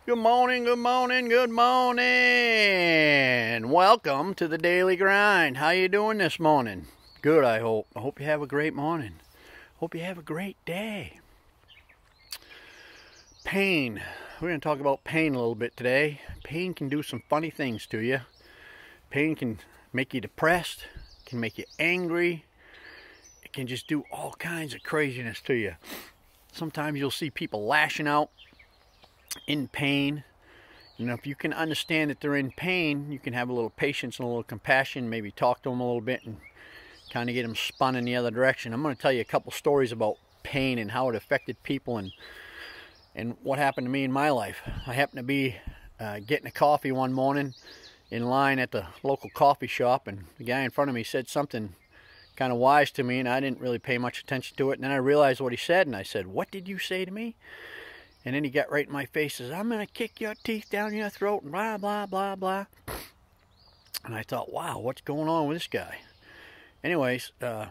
Good morning, good morning, good morning. Welcome to the Daily Grind. How you doing this morning? Good, I hope. I hope you have a great morning. Hope you have a great day. Pain. We're going to talk about pain a little bit today. Pain can do some funny things to you. Pain can make you depressed, can make you angry. It can just do all kinds of craziness to you. Sometimes you'll see people lashing out in pain. You know, if you can understand that they're in pain, you can have a little patience and a little compassion, maybe talk to them a little bit and kind of get them spun in the other direction. I'm going to tell you a couple stories about pain and how it affected people and what happened to me in my life. I happened to be getting a coffee one morning in line at the local coffee shop, and the guy in front of me said something kind of wise to me, and I didn't really pay much attention to it. And then I realized what he said, and I said, "What did you say to me?" And then he got right in my face and says, "I'm going to kick your teeth down your throat," and blah, blah, blah, blah. And I thought, wow, what's going on with this guy? Anyways, I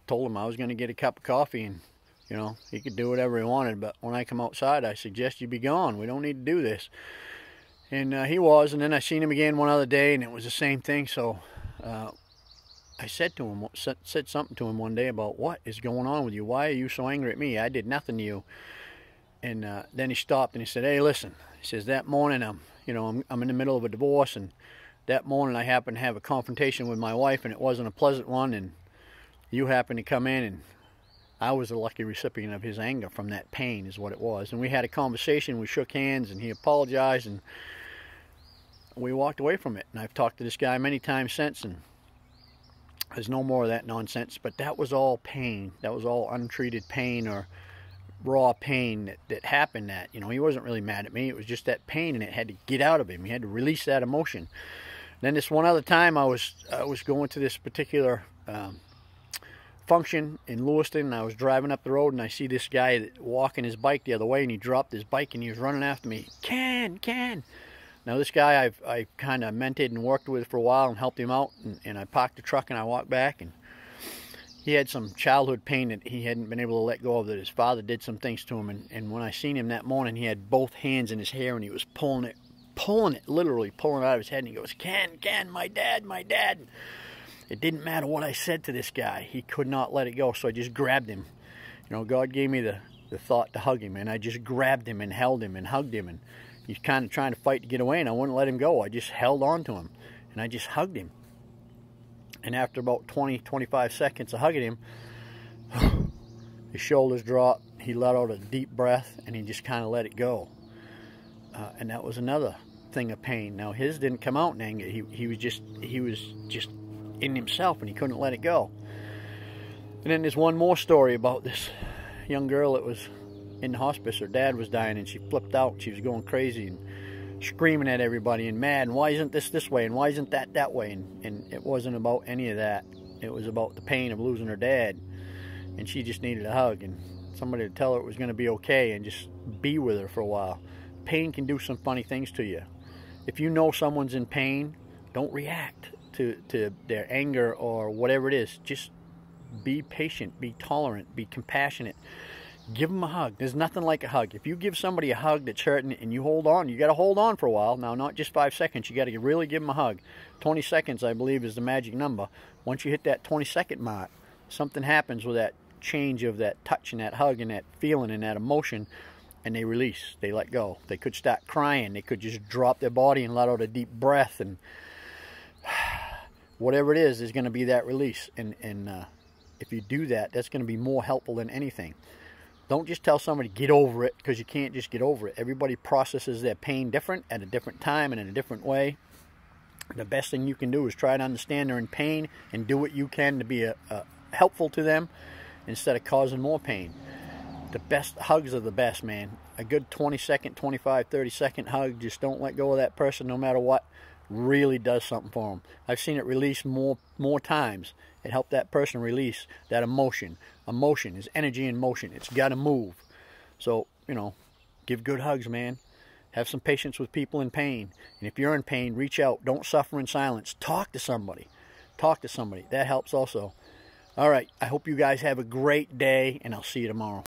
told him I was going to get a cup of coffee, and, you know, he could do whatever he wanted. But when I come outside, I suggest you be gone. We don't need to do this. And he was. And then I seen him again one other day, and it was the same thing. So I said something to him one day about, "What is going on with you? Why are you so angry at me? I did nothing to you." And then he stopped and he said, "Hey, listen," he says, "that morning I'm in the middle of a divorce, and that morning I happened to have a confrontation with my wife, and it wasn't a pleasant one, and you happened to come in, and I was a lucky recipient of his anger from that pain," is what it was. And we had a conversation, we shook hands, and he apologized, and we walked away from it. And I've talked to this guy many times since, and there's no more of that nonsense. But that was all pain. That was all untreated pain or raw pain that happened. That, you know, he wasn't really mad at me. It was just that pain, and it had to get out of him. He had to release that emotion. Then this one other time, I was going to this particular function in Lewiston, and I was driving up the road, and I see this guy walking his bike the other way, and he dropped his bike, and he was running after me. Ken. Now, this guy I kind of mentored and worked with for a while and helped him out, and I parked the truck and I walked back, and he had some childhood pain that he hadn't been able to let go of, that his father did some things to him, and when I seen him that morning, he had both hands in his hair, and he was pulling it, literally pulling it out of his head, and he goes, Ken, my dad. It didn't matter what I said to this guy. He could not let it go, so I just grabbed him. You know, God gave me the thought to hug him, and I just grabbed him and held him and hugged him, and he's kind of trying to fight to get away, and I wouldn't let him go. I just held on to him, and I just hugged him. And after about 20-25 seconds of hugging him, his shoulders dropped, he let out a deep breath, and he just kind of let it go. And that was another thing of pain. Now, his didn't come out in anger. He was just in himself, and he couldn't let it go. And then there's one more story about this young girl that was in the hospice. Her dad was dying, and she flipped out. She was going crazy and screaming at everybody and mad, and why isn't this way, and why isn't that way, and it wasn't about any of that. It was about the pain of losing her dad, and she just needed a hug and somebody to tell her it was going to be okay and just be with her for a while. Pain can do some funny things to you. If you know someone's in pain, don't react to their anger or whatever it is. Just be patient, be tolerant, be compassionate. Give them a hug. There's nothing like a hug. If you give somebody a hug that's hurting and you hold on, you got to hold on for a while. Now, not just 5 seconds. You got to really give them a hug. 20 seconds, I believe, is the magic number. Once you hit that 20-second mark, something happens with that change of that touch and that hug and that feeling and that emotion, and they release. They let go. They could start crying. They could just drop their body and let out a deep breath, and whatever it is, there's going to be that release. And if you do that, that's going to be more helpful than anything. Don't just tell somebody, get over it, because you can't just get over it. Everybody processes their pain different at a different time and in a different way. The best thing you can do is try to understand they're in pain and do what you can to be helpful to them instead of causing more pain. The best hugs are the best, man. A good 20-second, 25, 30-second hug, just don't let go of that person no matter what, really does something for them. I've seen it release more times. It helped that person release that emotion. Emotion is energy in motion. It's got to move. So, you know, give good hugs, man. Have some patience with people in pain. And if you're in pain, reach out. Don't suffer in silence. Talk to somebody. Talk to somebody. That helps also. All right. I hope you guys have a great day, and I'll see you tomorrow.